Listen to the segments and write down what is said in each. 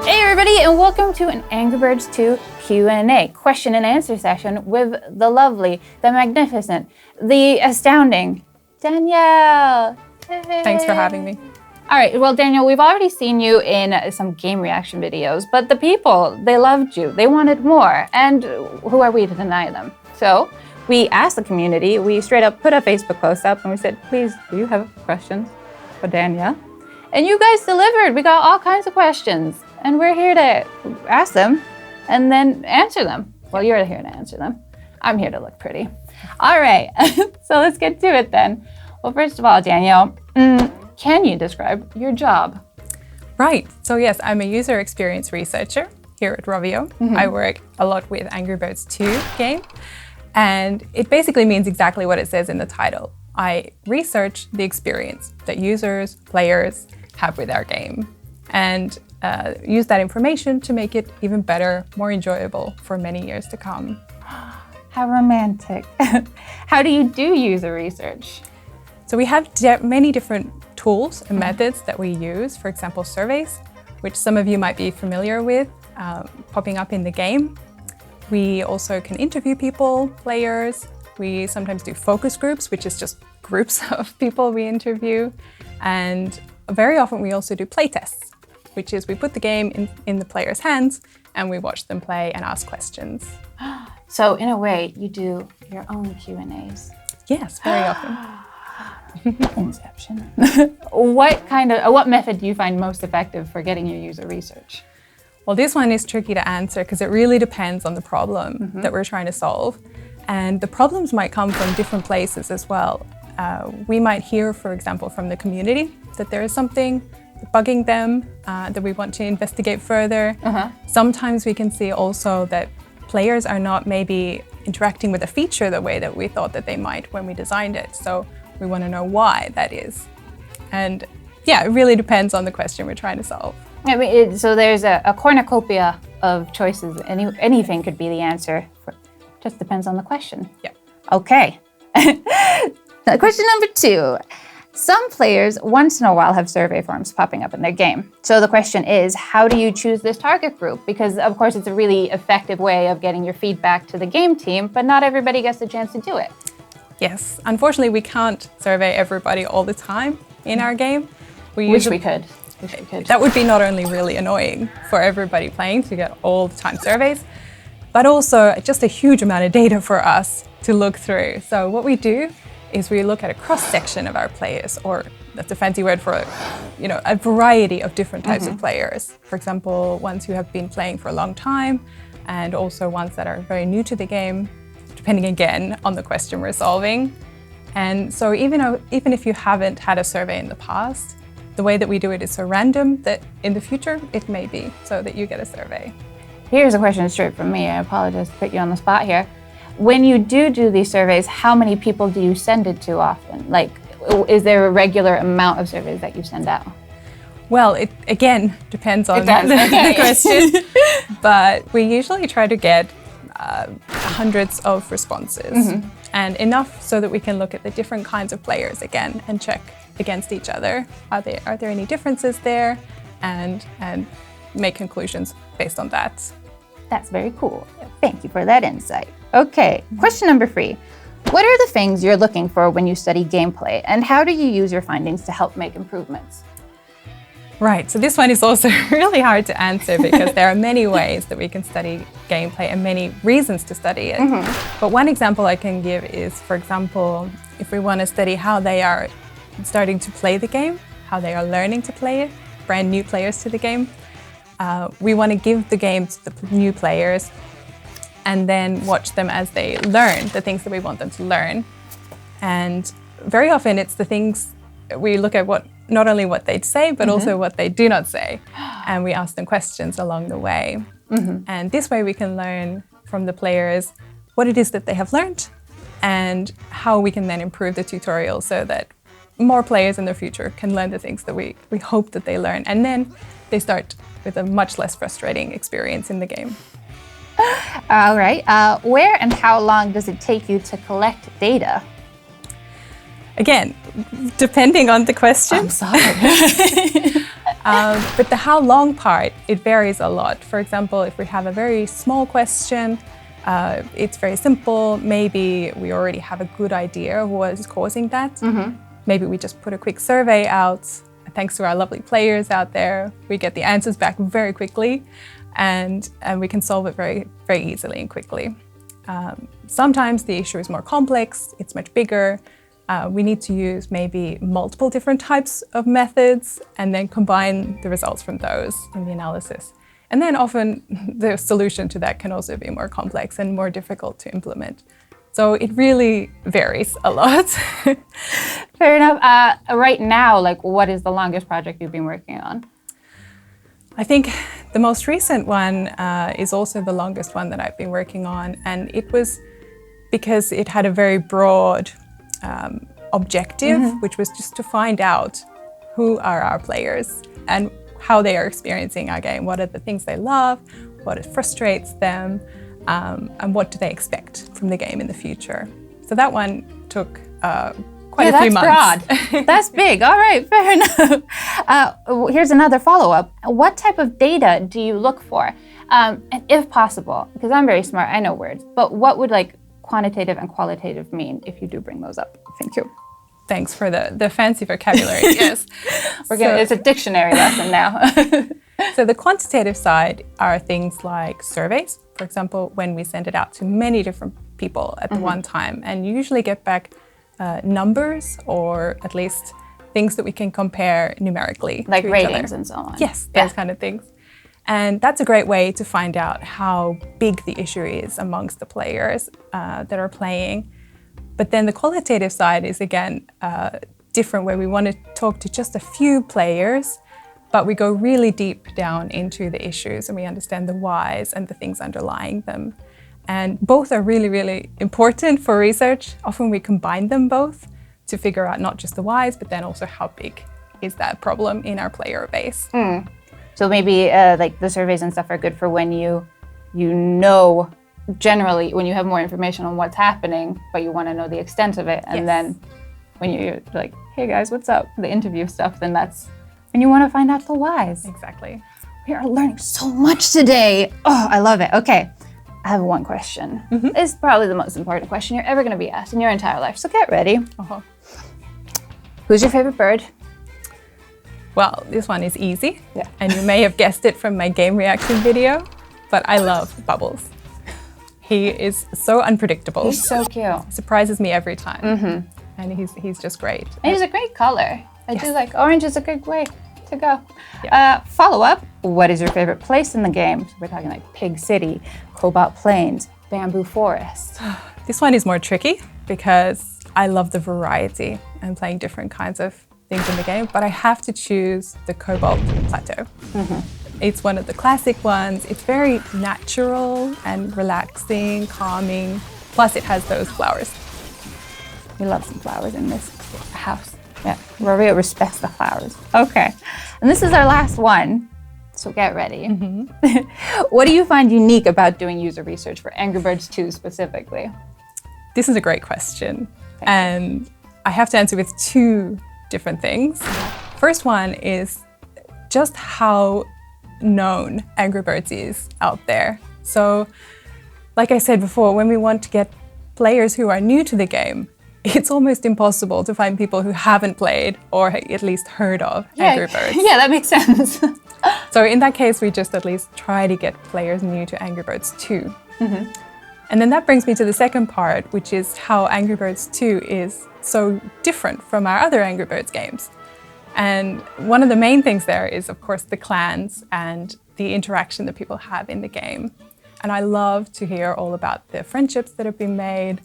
Hey everybody, and welcome to an Angry Birds 2 Q&A, question and answer session with the lovely, the magnificent, the astounding Danielle. Thanks for having me. All right, well, Danielle, we've already seen you in some game reaction videos, but the people, they loved you. They wanted more, and who are we to deny them? So we asked the community, we straight up put a Facebook post up, and we said, please, do you have questions for Danielle? And you guys delivered. We got all kinds of questions. And we're here to ask them and then answer them. Well, you're here to answer them. I'm here to look pretty. All right, so let's get to it then. Well, first of all, Danielle, can you describe your job? Right, so yes, I'm a user experience researcher here at Rovio. I work a lot with Angry Birds 2 game, and it basically means exactly what it says in the title. I research the experience that users, players have with our game, and use that information to make it even better, more enjoyable for many years to come. How romantic. How do you do user research? So we have many different tools and methods that we use. For example, surveys, which some of you might be familiar with, popping up in the game. We also can interview people, players. We sometimes do focus groups, which is just groups of people we interview. And very often we also do playtests, which is we put the game in the player's hands and we watch them play and ask questions. So in a way, you do your own Q&As. Yes, very often. Inception. What method do you find most effective for getting your user research? Well, this one is tricky to answer because it really depends on the problem that we're trying to solve. And the problems might come from different places as well. We might hear, for example, from the community that there is something bugging them that we want to investigate further. Sometimes we can see also that players are not maybe interacting with a feature the way that we thought that they might when we designed it. So we want to know why that is. And yeah, it really depends on the question we're trying to solve. I mean, so there's a cornucopia of choices. Anything could be the answer. Just depends on the question. Yeah. Okay. Question number 2. Some players once in a while have survey forms popping up in their game. So the question is, how do you choose this target group? Because of course it's a really effective way of getting your feedback to the game team, but not everybody gets the chance to do it. Yes, unfortunately we can't survey everybody all the time in our game. Wish we could. That would be not only really annoying for everybody playing to get all the time surveys, but also just a huge amount of data for us to look through. So what we do is we look at a cross-section of our players, or that's a fancy word for a variety of different types of players. For example, ones who have been playing for a long time, and also ones that are very new to the game, depending again on the question we're solving. And so even if you haven't had a survey in the past, the way that we do it is so random that in the future it may be so that you get a survey. Here's a question straight from me. I apologize to put you on the spot here. When you do these surveys, how many people do you send it to often? Like, is there a regular amount of surveys that you send out? Well, it again depends on the question, but we usually try to get hundreds of responses and enough so that we can look at the different kinds of players again and check against each other. Are there any differences there, and make conclusions based on that. That's very cool. Thank you for that insight. Okay, question number 3. What are the things you're looking for when you study gameplay, and how do you use your findings to help make improvements? Right, so this one is also really hard to answer because there are many ways that we can study gameplay and many reasons to study it. But one example I can give is, for example, if we want to study how they are starting to play the game, how they are learning to play it, brand new players to the game, we want to give the game to the new players and then watch them as they learn the things that we want them to learn. And very often it's the things we look at, not only what they'd say, but also what they do not say. And we ask them questions along the way. And this way we can learn from the players what it is that they have learned and how we can then improve the tutorial so that more players in the future can learn the things that we hope that they learn. And then they start with a much less frustrating experience in the game. All right. Where and how long does it take you to collect data? Again, depending on the question. I'm sorry. But the how long part, it varies a lot. For example, if we have a very small question, it's very simple. Maybe we already have a good idea of what is causing that. Maybe we just put a quick survey out. Thanks to our lovely players out there, we get the answers back very quickly, and we can solve it very, very easily and quickly. Sometimes the issue is more complex, it's much bigger. We need to use maybe multiple different types of methods and then combine the results from those in the analysis. And then often the solution to that can also be more complex and more difficult to implement. So it really varies a lot. Fair enough. Right now, like, what is the longest project you've been working on? I think the most recent one is also the longest one that I've been working on. And it was because it had a very broad objective, which was just to find out who are our players and how they are experiencing our game. What are the things they love? What frustrates them? And what do they expect from the game in the future? So that one took quite a few months. That's broad. That's big. All right, fair enough. Here's another follow-up. What type of data do you look for? And if possible, because I'm very smart, I know words, but what would like quantitative and qualitative mean if you do bring those up? Thank you. Thanks for the fancy vocabulary, yes. It's a dictionary lesson now. So the quantitative side are things like surveys. For example, when we send it out to many different people at the one time, and you usually get back numbers or at least things that we can compare numerically. Like to ratings each other. and so on. Yes, those kind of things. And that's a great way to find out how big the issue is amongst the players that are playing. But then the qualitative side is again different, where we want to talk to just a few players, but we go really deep down into the issues and we understand the whys and the things underlying them. And both are really, really important for research. Often we combine them both to figure out not just the whys, but then also how big is that problem in our player base. So maybe like the surveys and stuff are good for when you know generally when you have more information on what's happening, but you want to know the extent of it. And then when you're like, hey guys, what's up? The interview stuff, then that's when you want to find out the whys. Exactly. We are learning so much today. Oh, I love it. Okay, I have one question. It's probably the most important question you're ever going to be asked in your entire life. So get ready. Who's your favorite bird? Well, this one is easy. And you may have guessed it from my game reaction video, but I love Bubbles. He is so unpredictable. He's so cute. Surprises me every time. And he's just great. And he's a great color. I do like orange is a good way to go. Yeah. Follow up, what is your favorite place in the game? So we're talking like Pig City, Cobalt Plains, Bamboo Forest. This one is more tricky because I love the variety and playing different kinds of things in the game, but I have to choose the Cobalt Plateau. It's one of the classic ones. It's very natural and relaxing, calming. Plus it has those flowers. We love some flowers in this house. Yeah, Rorio respects the flowers. Okay, and this is our last one, so get ready. What do you find unique about doing user research for Angry Birds 2 specifically? This is a great question, and I have to answer with two different things. First one is just how known Angry Birds is out there. So, like I said before, when we want to get players who are new to the game, it's almost impossible to find people who haven't played or at least heard of Angry Birds. Yeah, that makes sense. So in that case, we just at least try to get players new to Angry Birds 2. And then that brings me to the second part, which is how Angry Birds 2 is so different from our other Angry Birds games. And one of the main things there is, of course, the clans and the interaction that people have in the game. And I love to hear all about the friendships that have been made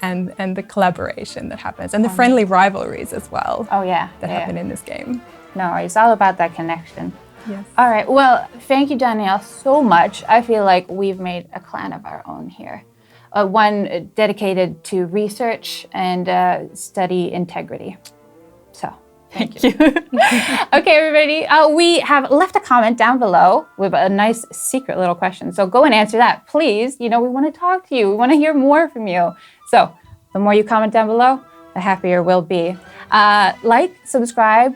and the collaboration that happens, and the friendly rivalries as well. That happen in this game. No, it's all about that connection. Yes. All right, well, thank you, Danielle, so much. I feel like we've made a clan of our own here. One dedicated to research and study integrity. So, thank you. Okay, everybody, we have left a comment down below with a nice secret little question. So go and answer that, please. You know, we want to talk to you. We want to hear more from you. So the more you comment down below, the happier we'll be. Like, subscribe.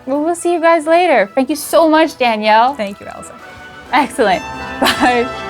We'll see you guys later. Thank you so much, Danielle. Thank you, Elsa. Excellent. Bye.